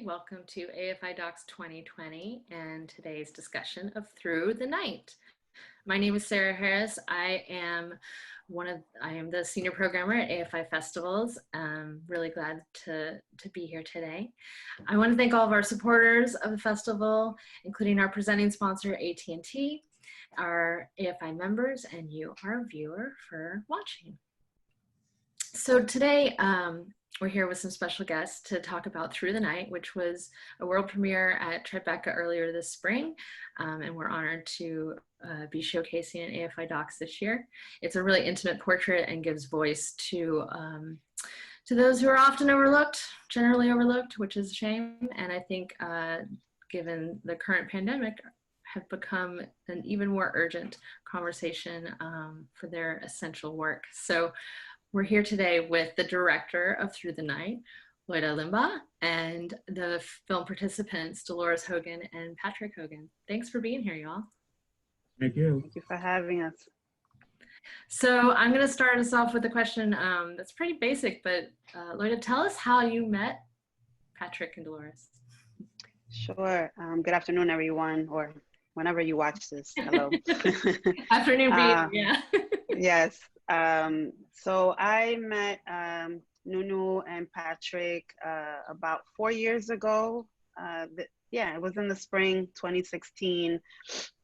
Welcome to AFI DOCS 2020 and today's discussion of Through the Night. My name is Sarah Harris. I am the senior programmer at AFI Festivals. I'm really glad to be here today. I want to thank all of our supporters of the festival, including our presenting sponsor, AT&T, our AFI members, and you, our viewer, for watching. So today, we're here with some special guests to talk about Through the Night, which was a world premiere at Tribeca earlier this spring, and we're honored to be showcasing at AFI DOCS this year. It's a really intimate portrait and gives voice to those who are often overlooked, generally overlooked, which is a shame. And I think given the current pandemic, have become an even more urgent conversation for their essential work. So we're here today with the director of Through the Night, Loira Limbal, and the film participants, Deloris Hogan and Patrick Hogan. Thanks for being here, y'all. Thank you. Thank you for having us. So I'm going to start us off with a question that's pretty basic, but Loira, tell us how you met Patrick and Delores. Sure. Good afternoon, everyone, or whenever you watch this. Hello. Afternoon, yeah. Yes. So I met Nunu and Patrick about 4 years ago. It was in the spring 2016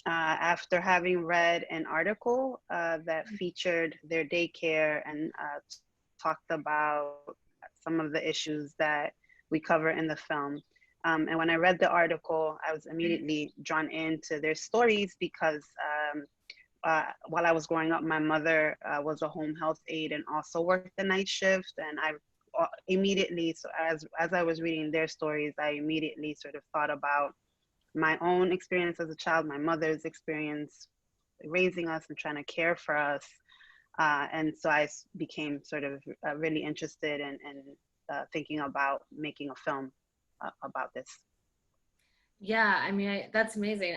after having read an article that featured their daycare and talked about some of the issues that we cover in the film. And when I read the article, I was immediately drawn into their stories because while I was growing up, my mother was a home health aide and also worked the night shift. And I immediately, so as I was reading their stories, I immediately sort of thought about my own experience as a child, my mother's experience raising us and trying to care for us. And so I became sort of really interested in thinking about making a film about this. Yeah, I mean, that's amazing.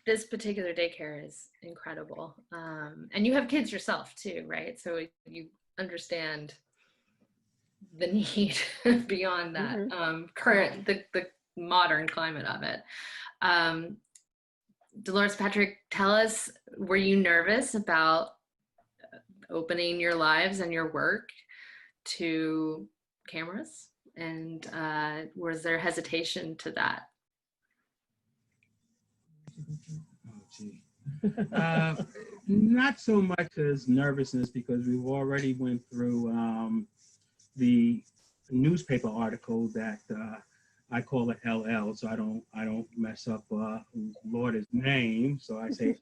This particular daycare is incredible. And you have kids yourself too, right? So you understand the need beyond that, the modern climate of it. Delores, Patrick, tell us, were you nervous about opening your lives and your work to cameras? And was there hesitation to that? Not so much as nervousness, because we've already went through the newspaper article that I call it LL, so I don't mess up Loira's name. So I say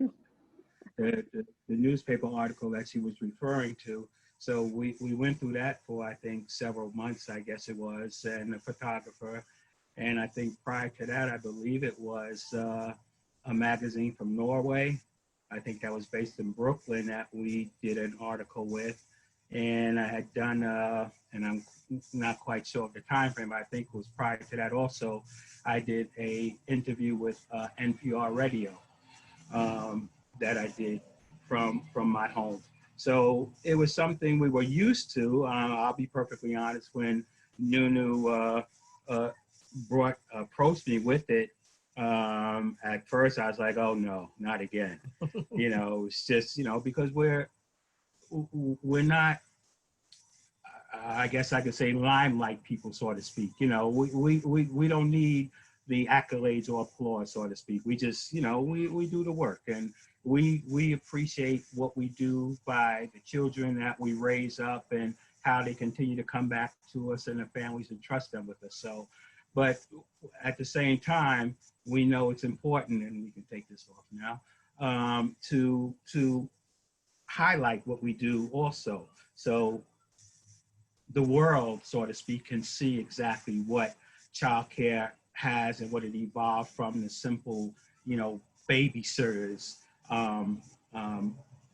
the newspaper article that she was referring to. So we went through that for, I think, several months, I guess it was, and a photographer. And I think prior to that, I believe it was a magazine from Norway. I think that was based in Brooklyn that we did an article with. And I had done, and I'm not quite sure of the time frame, but I think it was prior to that also, I did a interview with NPR Radio that I did from my home. So it was something we were used to. I'll be perfectly honest, when Nunu approached me with it, at first I was like, oh no, not again. You know, it's just, you know, because we're not, I guess I could say, limelight people, so to speak. You know, we don't need the accolades or applause, so to speak. We just, you know, we do the work, and we appreciate what we do by the children that we raise up and how they continue to come back to us and their families and trust them with us. So, but at the same time, we know it's important, and we can take this off now, to highlight what we do also. So the world, so to speak, can see exactly what childcare has and what it evolved from the simple, you know, babysitters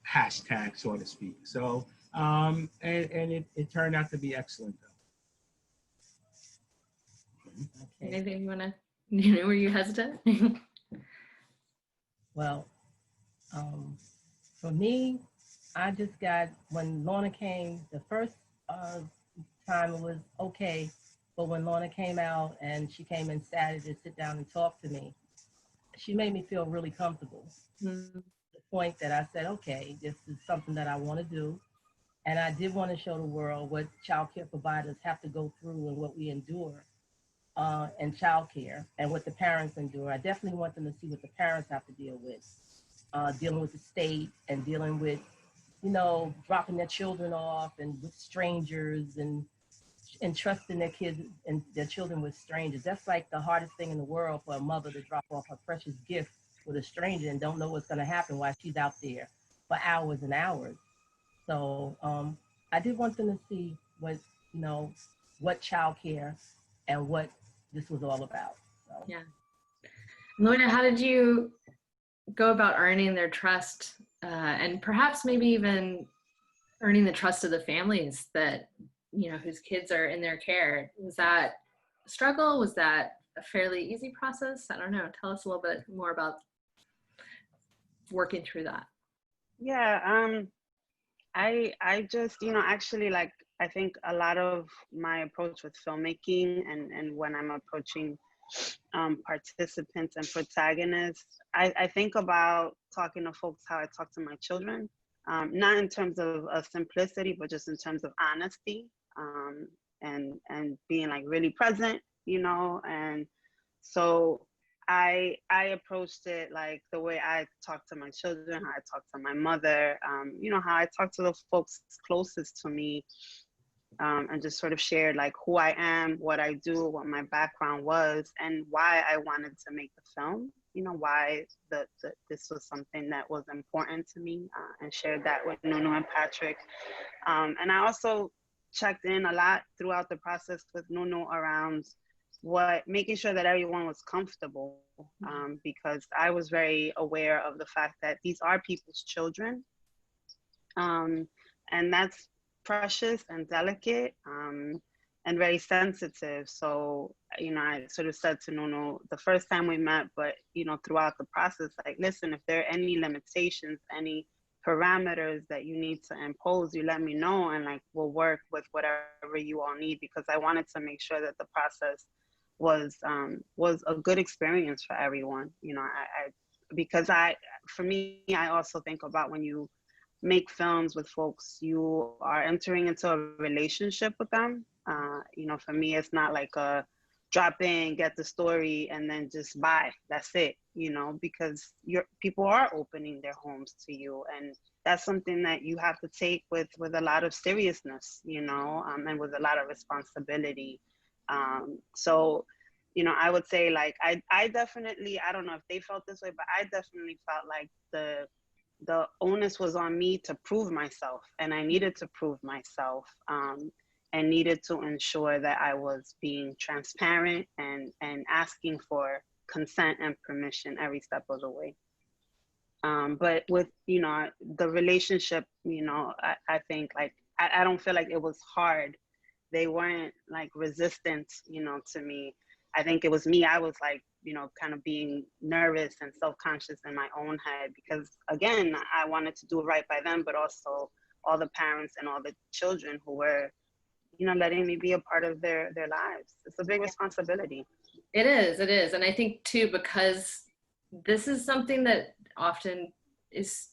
hashtag, so to speak. So, and it turned out to be excellent, though. Okay. Anything you want to, were you hesitant? Well, for me, I just got, when Lorna came, the first time it was okay, But when Lorna came out and she came and sat to sit down and talk to me, she made me feel really comfortable. Mm-hmm. The point that I said, okay, this is something that I want to do. And I did want to show the world what child care providers have to go through and what we endure in child care and what the parents endure. I definitely want them to see what the parents have to deal with, dealing with the state and dealing with, you know, dropping their children off and with strangers and trusting their kids and their children with strangers. That's like the hardest thing in the world for a mother to drop off her precious gift with a stranger and don't know what's going to happen while she's out there for hours and hours. So I did want them to see what, you know, what childcare and what this was all about. So. Yeah. Loira, how did you go about earning their trust and perhaps maybe even earning the trust of the families that, you know, whose kids are in their care? Was that a struggle? Was that a fairly easy process? I don't know. Tell us a little bit more about working through that. Yeah, I just, you know, actually, like, I think a lot of my approach with filmmaking and when I'm approaching participants and protagonists, I think about talking to folks how I talk to my children, not in terms of simplicity, but just in terms of honesty, and being like really present, you know. And so I approached it like the way I talk to my children, how I talk to my mother, you know, how I talk to the folks closest to me, and just sort of shared like who I am, what I do, what my background was, and why I wanted to make the film. You know, why this was something that was important to me, and shared that with Nunu and Patrick. And I also checked in a lot throughout the process with Nunu around making sure that everyone was comfortable, because I was very aware of the fact that these are people's children, and that's precious and delicate, and very sensitive. So, you know, I sort of said to Nunu the first time we met, but, you know, throughout the process, like, listen, if there are any limitations, any parameters that you need to impose, you let me know, and like we'll work with whatever you all need, because I wanted to make sure that the process was a good experience for everyone. You know, because for me, I also think about when you make films with folks, you are entering into a relationship with them. You know, for me, it's not like a drop in, get the story, and then just bye. That's it. You know, because people are opening their homes to you, and that's something that you have to take with a lot of seriousness. You know, and with a lot of responsibility. So, you know, I would say like I definitely, I don't know if they felt this way, but I definitely felt like the onus was on me to prove myself, and I needed to prove myself, and needed to ensure that I was being transparent and asking for consent and permission every step of the way. But with, you know, the relationship, you know, I think like, I don't feel like it was hard. They weren't like resistant, you know, to me. I think it was me. I was like, you know, kind of being nervous and self-conscious in my own head, because again, I wanted to do right by them, but also all the parents and all the children who were, you know, letting me be a part of their lives. It's a big responsibility. It is. And I think too, because this is something that often is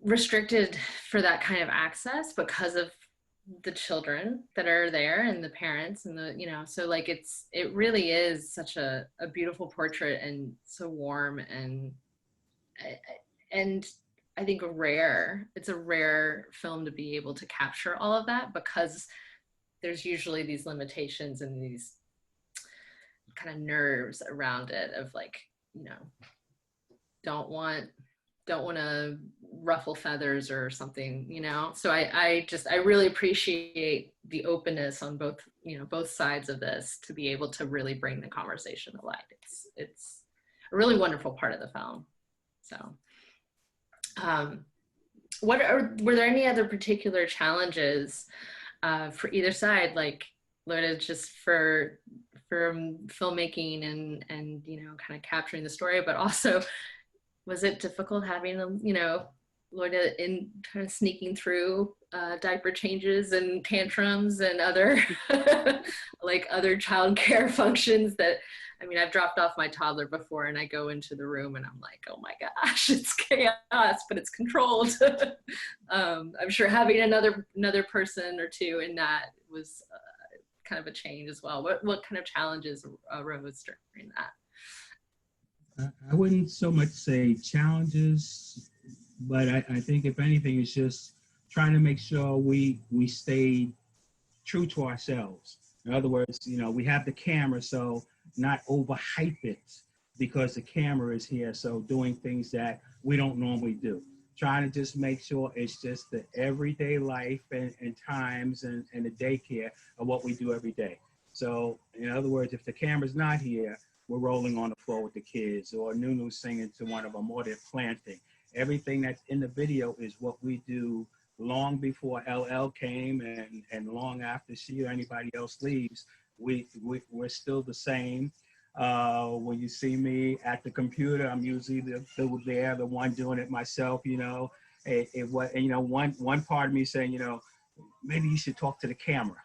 restricted for that kind of access because of the children that are there and the parents and the, you know, so like it really is such a beautiful portrait, and so warm, and I think it's a rare film to be able to capture all of that, because there's usually these limitations and these kind of nerves around it of like, you know, don't want to ruffle feathers or something, you know. So I really appreciate the openness on both, you know, both sides of this, to be able to really bring the conversation to light. It's a really wonderful part of the film. So were there any other particular challenges for either side, like Loira, just for filmmaking and you know, kind of capturing the story, but also was it difficult having, you know, Loida in kind of sneaking through diaper changes and tantrums and other like other childcare functions that, I mean, I've dropped off my toddler before and I go into the room and I'm like, oh my gosh, it's chaos, but it's controlled. I'm sure having another person or two in that was kind of a change as well. What kind of challenges arose during that? I wouldn't so much say challenges, but I think if anything, it's just trying to make sure we stay true to ourselves. In other words, you know, we have the camera, so not overhype it because the camera is here. So doing things that we don't normally do. Trying to just make sure it's just the everyday life and times and the daycare of what we do every day. So in other words, if the camera's not here, we're rolling on the floor with the kids, or Nunu singing to one of them, or they're planting. Everything that's in the video is what we do long before LL came and long after she or anybody else leaves. We're still the same. When you see me at the computer, I'm usually the one doing it myself, you know. You know, one part of me saying, you know, maybe you should talk to the camera.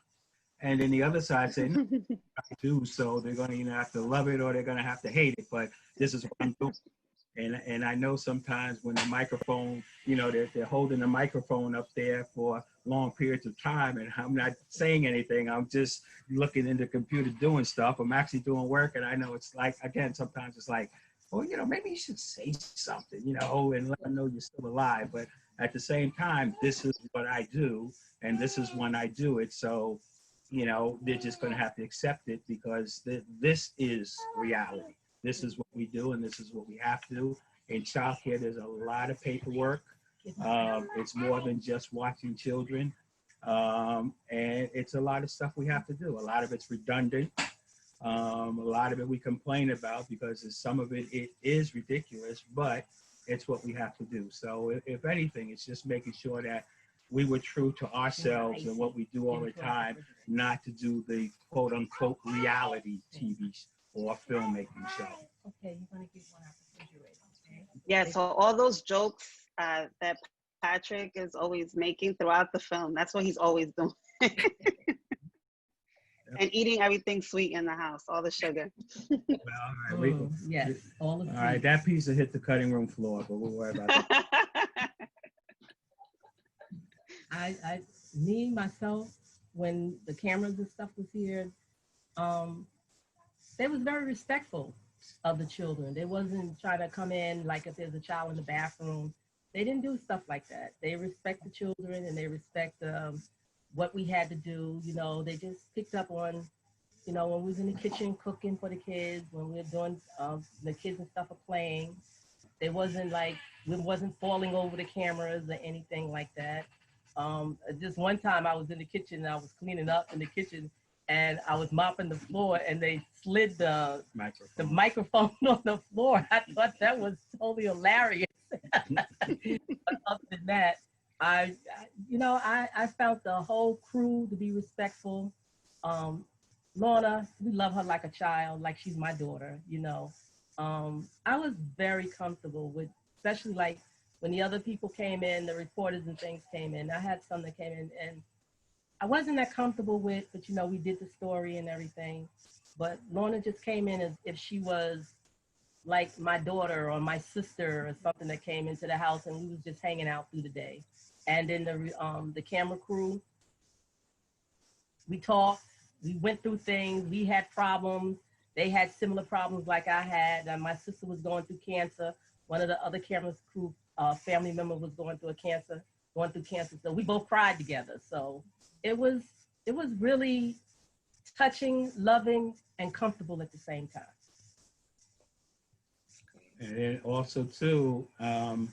And then the other side said, no, I do, so they're going to either have to love it or they're going to have to hate it, but this is what I'm doing. And I know sometimes when the microphone, you know, they're holding the microphone up there for long periods of time and I'm not saying anything. I'm just looking in the computer doing stuff. I'm actually doing work, and I know it's like, again, sometimes it's like, well, you know, maybe you should say something, you know, and let them know you're still alive. But at the same time, this is what I do, and this is when I do it. So, you know, they're just going to have to accept it because this is reality. This is what we do, and this is what we have to do. In childcare, there's a lot of paperwork. It's more than just watching children. And it's a lot of stuff we have to do. A lot of it's redundant. A lot of it we complain about because some of it is ridiculous, but it's what we have to do. So if anything, it's just making sure that we were true to ourselves and what we do all the time, not to do the quote unquote reality TV or filmmaking show. Okay, you're gonna get one out the refrigerator, okay? Yeah, so all those jokes that Patrick is always making throughout the film, that's what he's always doing. And eating everything sweet in the house, all the sugar. Well, all right, Yes, all of all right, that piece will hit the cutting room floor, but we'll worry about that. Me, myself, when the cameras and stuff was here, they was very respectful of the children. They wasn't trying to come in like if there's a child in the bathroom. They didn't do stuff like that. They respect the children and they respect what we had to do. You know, they just picked up on, you know, when we was in the kitchen cooking for the kids, when we were doing, the kids and stuff are playing. They wasn't like, we wasn't falling over the cameras or anything like that. Just one time I was in the kitchen and I was cleaning up in the kitchen and I was mopping the floor and they slid the microphone on the floor. I thought that was totally hilarious. But other than that, I found the whole crew to be respectful. Lorna, we love her like a child, like she's my daughter, you know. I was very comfortable with, especially like when the other people came in, the reporters and things came in. I had some that came in and I wasn't that comfortable with, but you know, we did the story and everything. But Lorna just came in as if she was like my daughter or my sister or something that came into the house, and we was just hanging out through the day. And then the camera crew, we talked, we went through things, we had problems. They had similar problems like I had. My sister was going through cancer. One of the other camera crew family member was going through cancer. So we both cried together. So it was really touching, loving, and comfortable at the same time. And then also too, I'm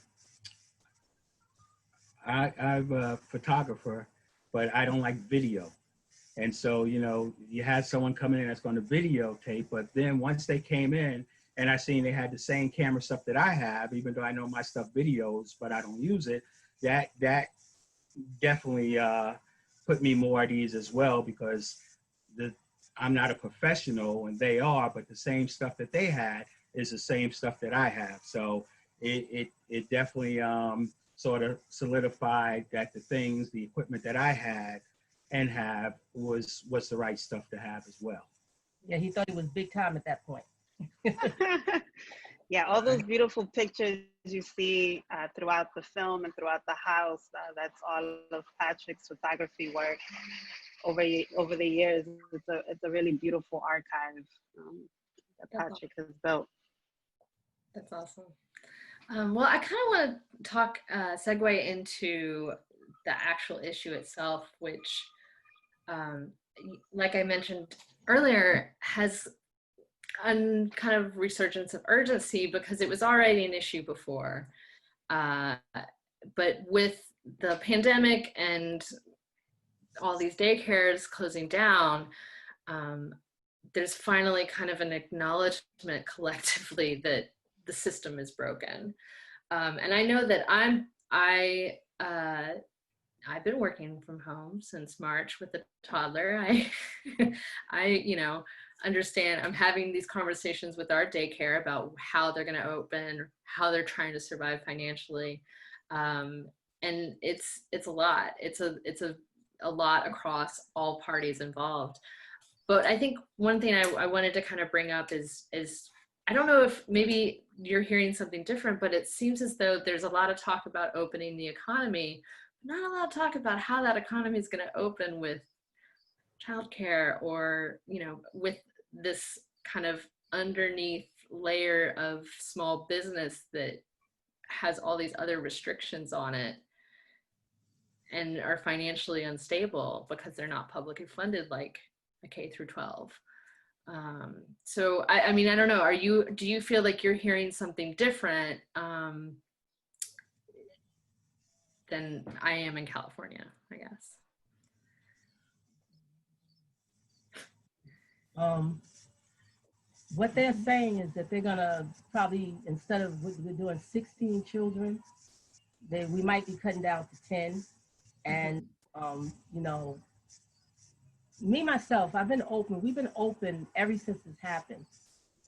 a photographer, but I don't like video. And so, you know, you had someone coming in that's going to videotape, but then once they came in and I seen they had the same camera stuff that I have, even though I know my stuff videos, but I don't use it, that definitely put me more at ease as well, because I'm not a professional and they are, but the same stuff that they had is the same stuff that I have. So it definitely sort of solidified that the equipment that I had and have was the right stuff to have as well. Yeah, he thought he was big time at that point. Yeah, all those beautiful pictures you see throughout the film and throughout the house, that's all of Patrick's photography work over the years. It's a really beautiful archive that Patrick has built. That's awesome. Well, I kind of want to talk, segue into the actual issue itself, which, like I mentioned earlier, has a kind of resurgence of urgency because it was already an issue before. But with the pandemic and all these daycares closing down, there's finally kind of an acknowledgement collectively that the system is broken. And I know that I've been working from home since March with a toddler. I understand. I'm having these conversations with our daycare about how they're going to open, how they're trying to survive financially, and it's a lot. It's a lot across all parties involved. But I think one thing I wanted to kind of bring up is I don't know if maybe you're hearing something different, but it seems as though there's a lot of talk about opening the economy, but not a lot of talk about how that economy is going to open with childcare or, with this kind of underneath layer of small business that has all these other restrictions on it and are financially unstable because they're not publicly funded like a K through 12. So I mean, I don't know, do you feel like you're hearing something different than I am in California, I guess? What they're saying is that they're gonna probably, instead of we're doing 16 children, we might be cutting down to 10. And me, myself, we've been open ever since this happened.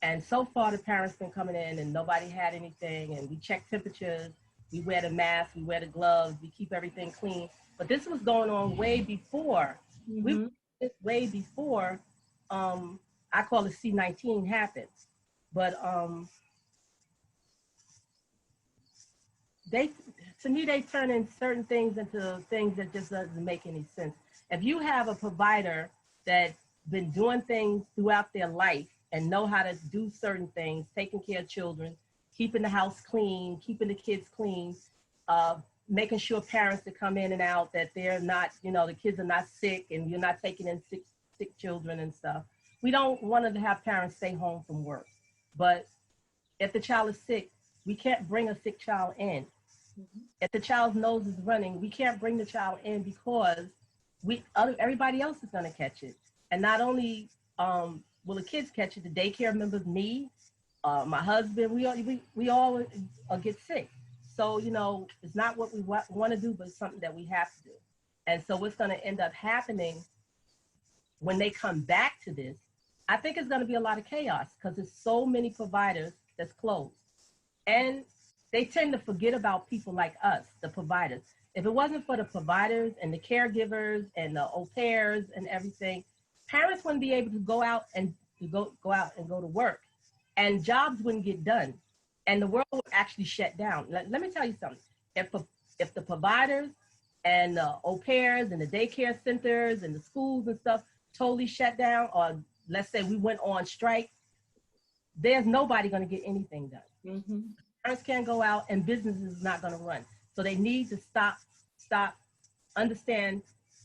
And so far the parents been coming in and nobody had anything, and we check temperatures, we wear the mask, we wear the gloves, we keep everything clean. But this was going on way before. Way before I call it C-19 happened. But to me, they turn in certain things into things that just doesn't make any sense. If you have a provider that's been doing things throughout their life and know how to do certain things, taking care of children, keeping the house clean, keeping the kids clean, making sure parents that come in and out, that they're not, the kids are not sick and you're not taking in sick children and stuff. We don't want to have parents stay home from work. But if the child is sick, we can't bring a sick child in. If the child's nose is running, we can't bring the child in because everybody else is going to catch it. And not only will the kids catch it, the daycare members, me, my husband, we all get sick. So, it's not what we want to do, but it's something that we have to do. And so what's going to end up happening when they come back to this, I think it's going to be a lot of chaos because there's so many providers that's closed. And they tend to forget about people like us, the providers. If it wasn't for the providers and the caregivers and the au pairs and everything, parents wouldn't be able to go out and go to work, and jobs wouldn't get done, and the world would actually shut down. Let me tell you something. If the providers and the au pairs and the daycare centers and the schools and stuff totally shut down, or let's say we went on strike, there's nobody going to get anything done. Parents can't go out and business is not going to run. So they need to stop, understand,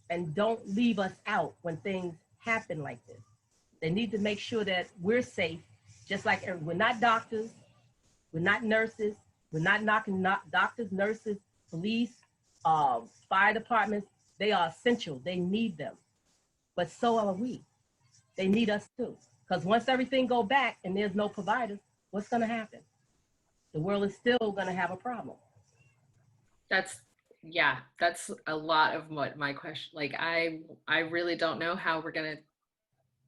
and don't leave us out when things happen like this. They need to make sure that we're safe, just like we're not doctors, we're not nurses, we're not knocking doctors, nurses, police, fire departments. They are essential. They need them. But so are we. They need us too. Because once everything go back and there's no providers, what's going to happen? The world is still going to have a problem. That's a lot of what my question, like, I really don't know how we're going to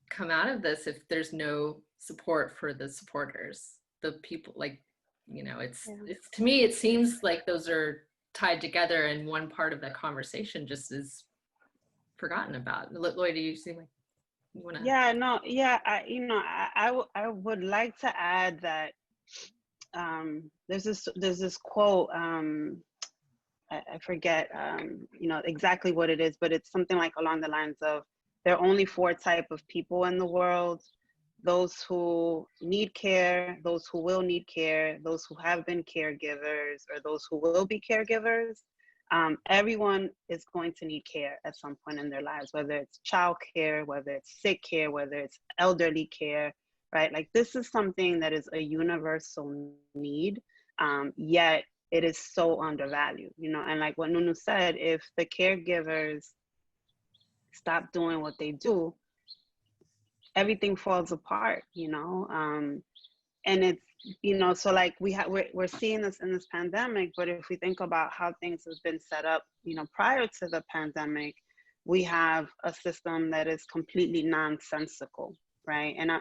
come out of this if there's no support for the supporters, the people, like, it's to me, it seems like those are tied together, and one part of the conversation just is forgotten about. Loida, do you seem like you want to? Yeah, no, yeah, I would like to add that there's this quote, I forget exactly what it is, but it's something like along the lines of, there are only 4 types of people in the world: those who need care, those who will need care, those who have been caregivers, or those who will be caregivers. Everyone is going to need care at some point in their lives, whether it's child care, whether it's sick care, whether it's elderly care, right? Like, this is something that is a universal need, yet it is so undervalued, and like what Nunu said, if the caregivers stop doing what they do, everything falls apart, and it's, so like we're seeing this in this pandemic, but if we think about how things have been set up, prior to the pandemic, we have a system that is completely nonsensical, right? And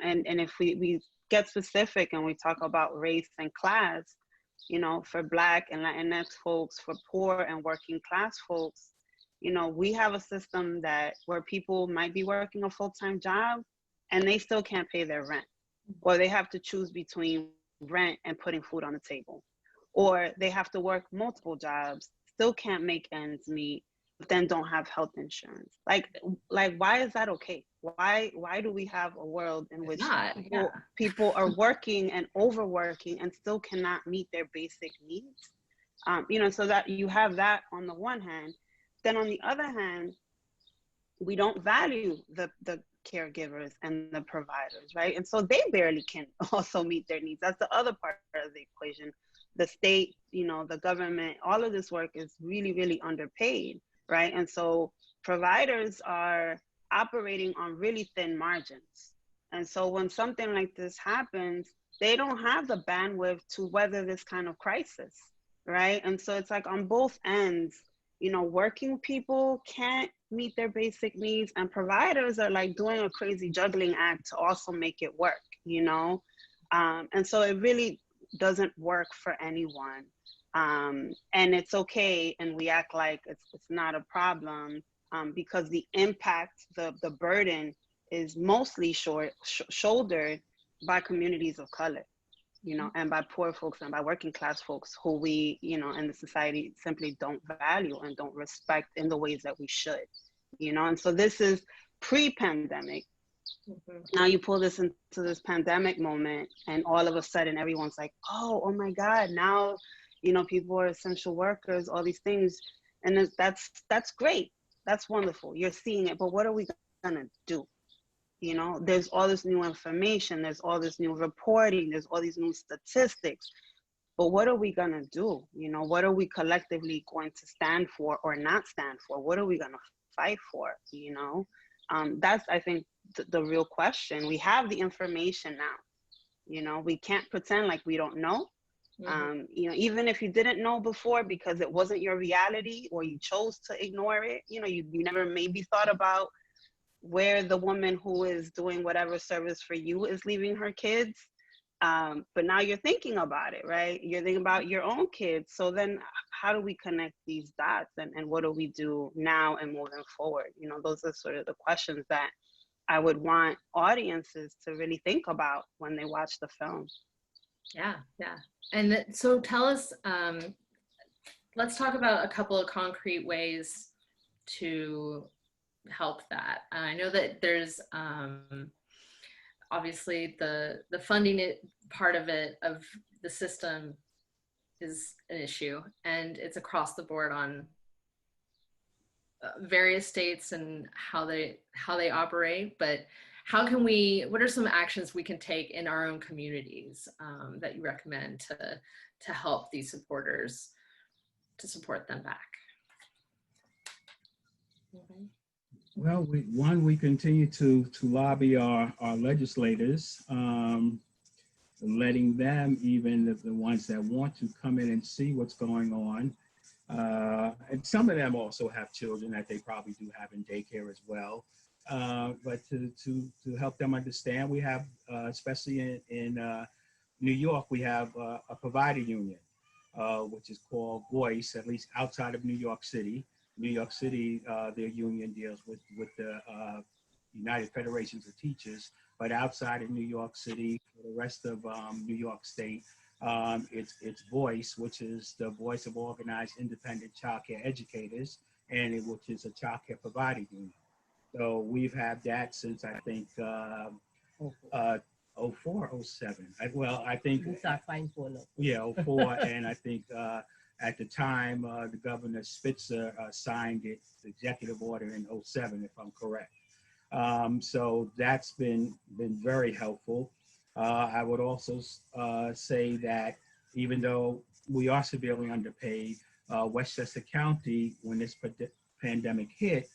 if we get specific and we talk about race and class, for Black and Latinx folks, for poor and working class folks, we have a system where people might be working a full-time job and they still can't pay their rent, or they have to choose between rent and putting food on the table, or they have to work multiple jobs, still can't make ends meet, but then don't have health insurance. Like why is that okay? Why do we have a world in which people are working and overworking and still cannot meet their basic needs? So that you have that on the one hand. Then on the other hand, we don't value the caregivers and the providers, right? And so they barely can also meet their needs. That's the other part of the equation. The state, the government, all of this work is really, really underpaid, right? And so providers are operating on really thin margins. And so when something like this happens, they don't have the bandwidth to weather this kind of crisis, right? And so it's like on both ends, working people can't meet their basic needs, and providers are like doing a crazy juggling act to also make it work, and so it really doesn't work for anyone. And it's okay, and we act like it's not a problem, because the impact, the burden is mostly shouldered by communities of color, and by poor folks and by working class folks who we, in the society simply don't value and don't respect in the ways that we should, and so this is pre-pandemic. Now you pull this into this pandemic moment, and all of a sudden everyone's like, oh my God, now, people are essential workers, all these things. And that's great. That's wonderful. You're seeing it, but what are we gonna do? There's all this new information, there's all this new reporting, there's all these new statistics, but what are we gonna do? What are we collectively going to stand for or not stand for? What are we gonna fight for? That's, I think, the real question. We have the information now. We can't pretend like we don't know. Even if you didn't know before because it wasn't your reality, or you chose to ignore it, you never maybe thought about where the woman who is doing whatever service for you is leaving her kids. But now you're thinking about it, right? You're thinking about your own kids. So then how do we connect these dots, and what do we do now and moving forward? Those are sort of the questions that I would want audiences to really think about when they watch the film. Yeah. And so tell us, let's talk about a couple of concrete ways to help that. I know that there's obviously the funding part of the system is an issue, and it's across the board on various states and how they operate. But what are some actions we can take in our own communities that you recommend to help these supporters, to support them back? Well, we continue to lobby our legislators, letting them, even the ones that want to come in and see what's going on. And some of them also have children that they probably do have in daycare as well. But to help them understand, we have, especially in New York, we have a provider union. which is called Voice, at least outside of New York City. New York City, their union deals with the United Federations of Teachers, but outside of New York City, for the rest of New York State, it's Voice, which is the voice of organized independent childcare educators, and which is a childcare provider union. So we've had that since I think 04, 07. Well, I think We start fighting for it. yeah, 04, and I think at the time the Governor Spitzer signed it, the executive order in 07, if I'm correct. So that's been very helpful. I would also say that even though we are severely underpaid, Westchester County, when this pandemic hit,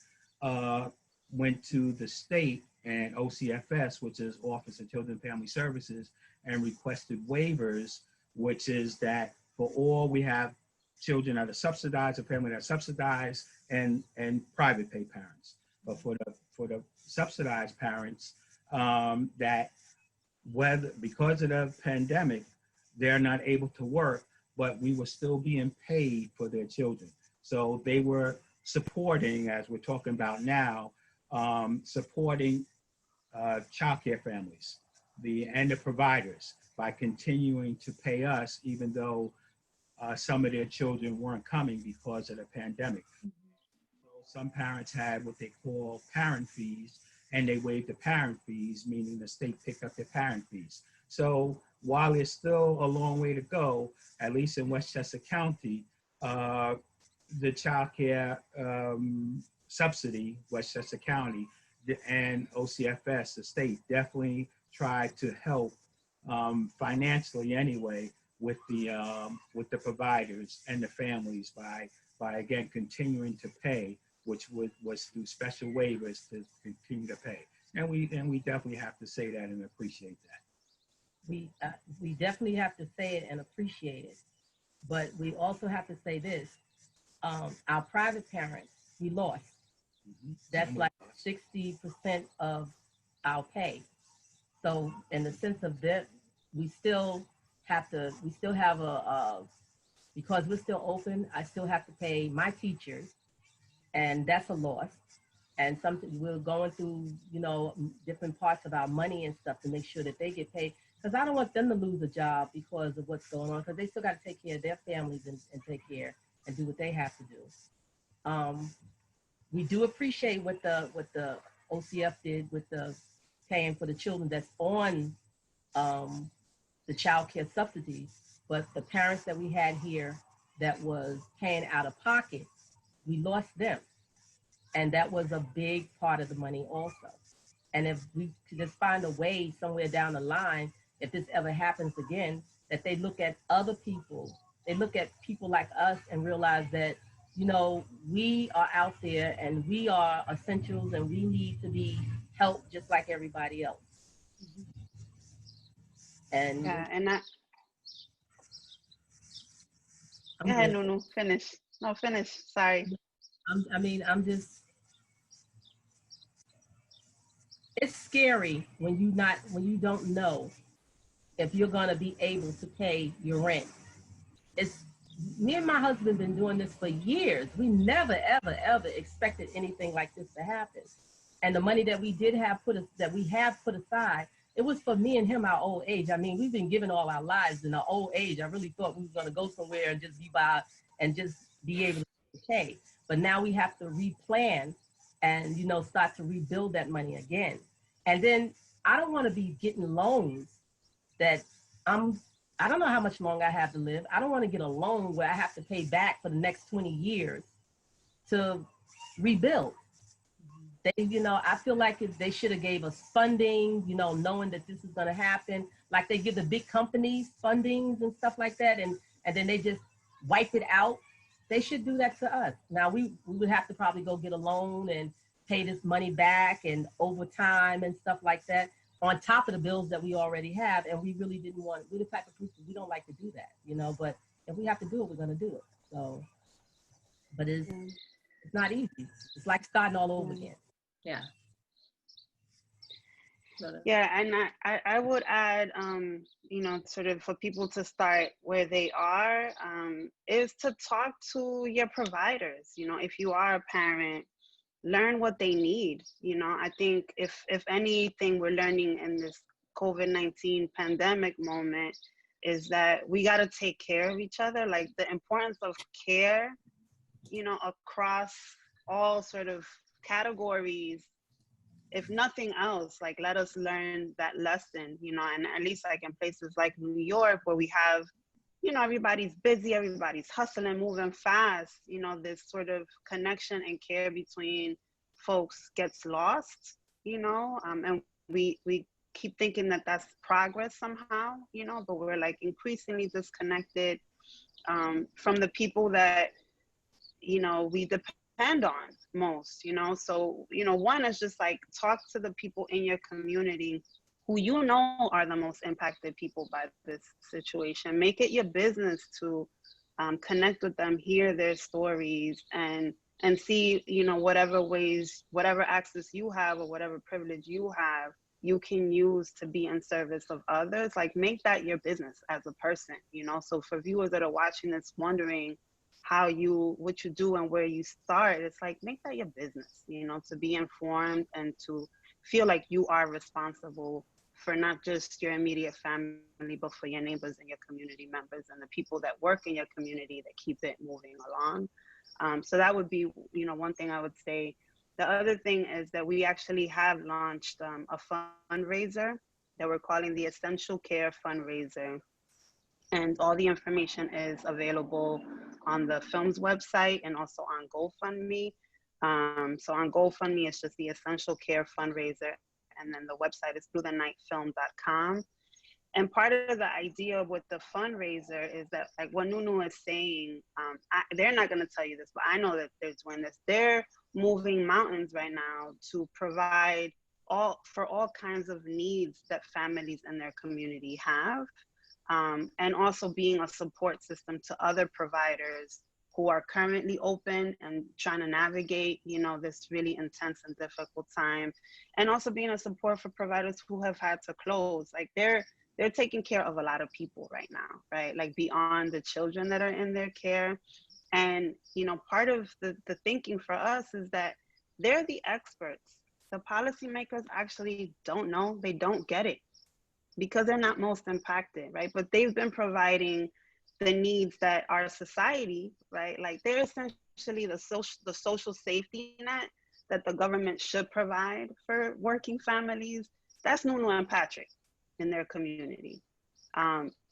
went to the state and OCFS, which is Office of Children and Family Services, and requested waivers, which is that for all we have children that are subsidized, a family that's subsidized, and private pay parents. But for the subsidized parents, that whether because of the pandemic, they're not able to work, but we were still being paid for their children. So they were supporting, as we're talking about now, supporting childcare families, and the providers by continuing to pay us, even though some of their children weren't coming because of the pandemic. So some parents had what they call parent fees, and they waived the parent fees, meaning the state picked up their parent fees. So while there's still a long way to go, at least in Westchester County, the child care subsidy, Westchester County, and OCFS, the state, definitely tried to help financially anyway with the providers and the families by again continuing to pay, which was through special waivers to continue to pay. And we definitely have to say that and appreciate that. We definitely have to say it and appreciate it, but we also have to say this: our private parents, we lost. That's like 60% of our pay. So in the sense of that, we still have because we're still open, I still have to pay my teachers, and that's a loss. And something we're going through, different parts of our money and stuff to make sure that they get paid. Because I don't want them to lose a job because of what's going on, because they still got to take care of their families and take care and do what they have to do. We do appreciate what the OCF did with the paying for the children that's on the child care subsidy, but the parents that we had here that was paying out of pocket, we lost them. And that was a big part of the money also. And if we could just find a way somewhere down the line, if this ever happens again, that they look at other people, they look at people like us and realize that, we are out there and we are essentials and we need to be helped just like everybody else. And yeah, and I I'm go ahead, good. Nunu, finish. No, finish. Sorry. It's scary when you don't know if you're gonna be able to pay your rent. Me and my husband been doing this for years. We never, ever, ever expected anything like this to happen. And the money that we have put aside, it was for me and him, our old age. I mean, we've been given all our lives in our old age. I really thought we was gonna go somewhere and just be by and just be able to pay. But now we have to replan and, start to rebuild that money again. And then I don't want to be getting loans that I don't know how much longer I have to live. I don't want to get a loan where I have to pay back for the next 20 years to rebuild. I feel like they should have gave us funding, knowing that this is going to happen. Like they give the big companies fundings and stuff like that, and then they just wipe it out. They should do that to us. Now we would have to probably go get a loan and pay this money back and overtime and stuff like that, on top of the bills that we already have. And we really didn't want, we're the type of people, we don't like to do that, but if we have to do it, we're going to do it. So, but it's not easy. It's like starting all over again. Yeah. Yeah, and I would add, you know, sort of for people to start where they are, is to talk to your providers. You know, if you are a parent, learn what they need. You know, I think if anything we're learning in this COVID-19 pandemic moment is that we got to take care of each other, like the importance of care, you know, across all sort of categories. If nothing else, like let us learn that lesson, you know, and at least like in places like New York where we have, you know, everybody's busy, everybody's hustling, moving fast, you know, this sort of connection and care between folks gets lost, you know, and we keep thinking that that's progress somehow, you know, but we're like increasingly disconnected from the people that, you know, we depend on most, you know. So, you know, one is just like talk to the people in your community who you know are the most impacted people by this situation. Make it your business to connect with them, hear their stories, and see, you know, whatever ways, whatever access you have or whatever privilege you have, you can use to be in service of others. Like make that your business as a person, you know. So for viewers that are watching this wondering what you do and where you start, it's like make that your business, you know, to be informed and to feel like you are responsible for not just your immediate family, but for your neighbors and your community members and the people that work in your community that keep it moving along. So that would be, you know, one thing I would say. The other thing is that we actually have launched a fundraiser that we're calling the Essential Care Fundraiser. And all the information is available on the film's website and also on GoFundMe. So on GoFundMe, it's just the Essential Care Fundraiser. And then the website is throughthenightfilm.com. And part of the idea with the fundraiser is that, like what Nunu is saying, they're not going to tell you this, but I know that they're doing this. They're moving mountains right now to provide for all kinds of needs that families in their community have. And also being a support system to other providers who are currently open and trying to navigate, you know, this really intense and difficult time. And also being a support for providers who have had to close. Like they're taking care of a lot of people right now, right? Like beyond the children that are in their care. And, you know, part of the thinking for us is that they're the experts. The policymakers actually don't know, they don't get it, because they're not most impacted, right? But they've been providing the needs that our society, right? Like they're essentially the social safety net that the government should provide for working families. That's Nunu and Patrick in their community.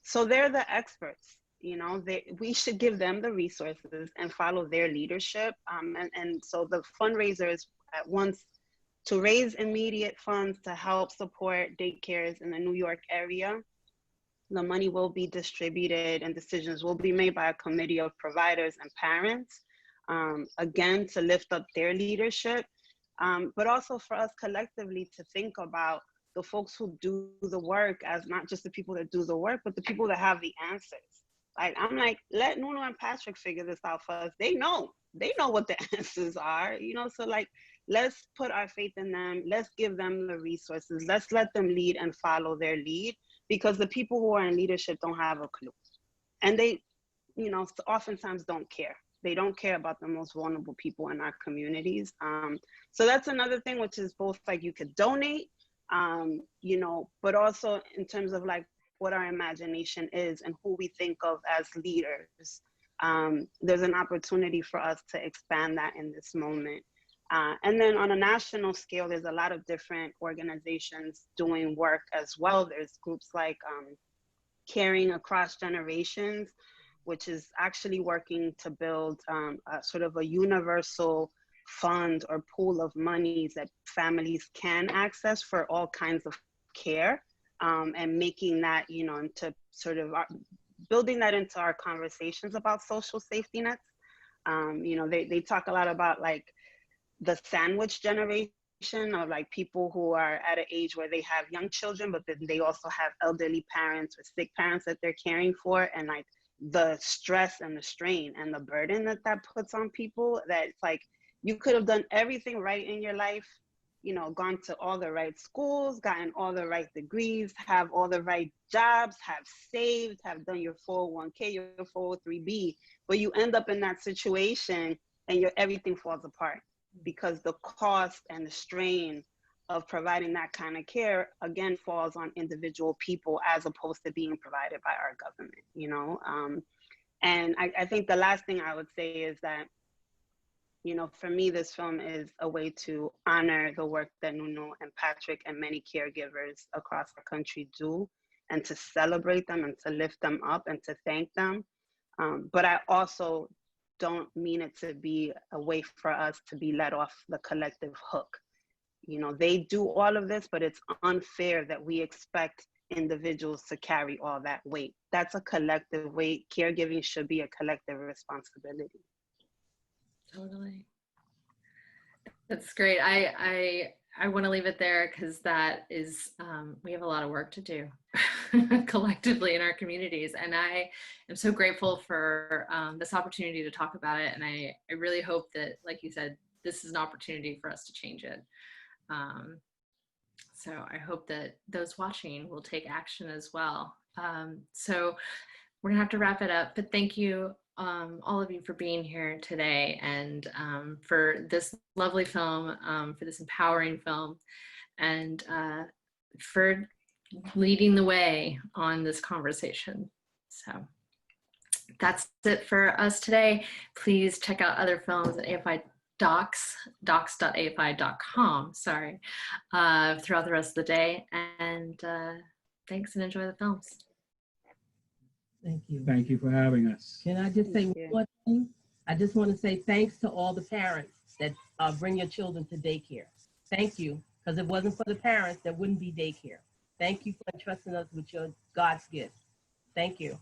So they're the experts, you know, we should give them the resources and follow their leadership. And so the fundraiser is at once to raise immediate funds to help support daycares in the New York area. The money will be distributed and decisions will be made by a committee of providers and parents, again, to lift up their leadership, but also for us collectively to think about the folks who do the work as not just the people that do the work, but the people that have the answers. Like, I'm like, let Nunu and Patrick figure this out for us. They know what the answers are, you know, so like, let's put our faith in them. Let's give them the resources. Let's let them lead and follow their lead, because the people who are in leadership don't have a clue. And they, you know, oftentimes don't care. They don't care about the most vulnerable people in our communities. So that's another thing, which is both like you could donate, you know, but also in terms of like what our imagination is and who we think of as leaders. There's an opportunity for us to expand that in this moment. And then on a national scale, there's a lot of different organizations doing work as well. There's groups like Caring Across Generations, which is actually working to build a sort of a universal fund or pool of monies that families can access for all kinds of care, and making that, you know, into sort of building that into our conversations about social safety nets. You know, they talk a lot about like the sandwich generation, of like people who are at an age where they have young children, but then they also have elderly parents or sick parents that they're caring for, and like the stress and the strain and the burden that puts on people, that it's like you could have done everything right in your life, you know, gone to all the right schools, gotten all the right degrees, have all the right jobs, have saved, have done your 401k, your 403b, but you end up in that situation and everything falls apart because the cost and the strain of providing that kind of care again falls on individual people as opposed to being provided by our government, you know. And I think the last thing I would say is that, you know, for me, this film is a way to honor the work that Nunu and Patrick and many caregivers across the country do, and to celebrate them and to lift them up and to thank them. But I also don't mean it to be a way for us to be let off the collective hook. You know, they do all of this, but it's unfair that we expect individuals to carry all that weight. That's a collective weight. Caregiving should be a collective responsibility. Totally. That's great. I want to leave it there because that is, we have a lot of work to do collectively in our communities. And I am so grateful for this opportunity to talk about it. And I really hope that, like you said, this is an opportunity for us to change it. So I hope that those watching will take action as well. So we're gonna have to wrap it up, but thank you all of you for being here today and for this lovely film, for this empowering film, and for leading the way on this conversation. So that's it for us today. Please check out other films at AFI DOCS, docs.afi.com, sorry, throughout the rest of the day. And thanks and enjoy the films. Thank you. Thank you for having us. Can I just say one thing? I just want to say thanks to all the parents that bring your children to daycare. Thank you, because if it wasn't for the parents, there wouldn't be daycare. Thank you for entrusting us with your God's gift. Thank you.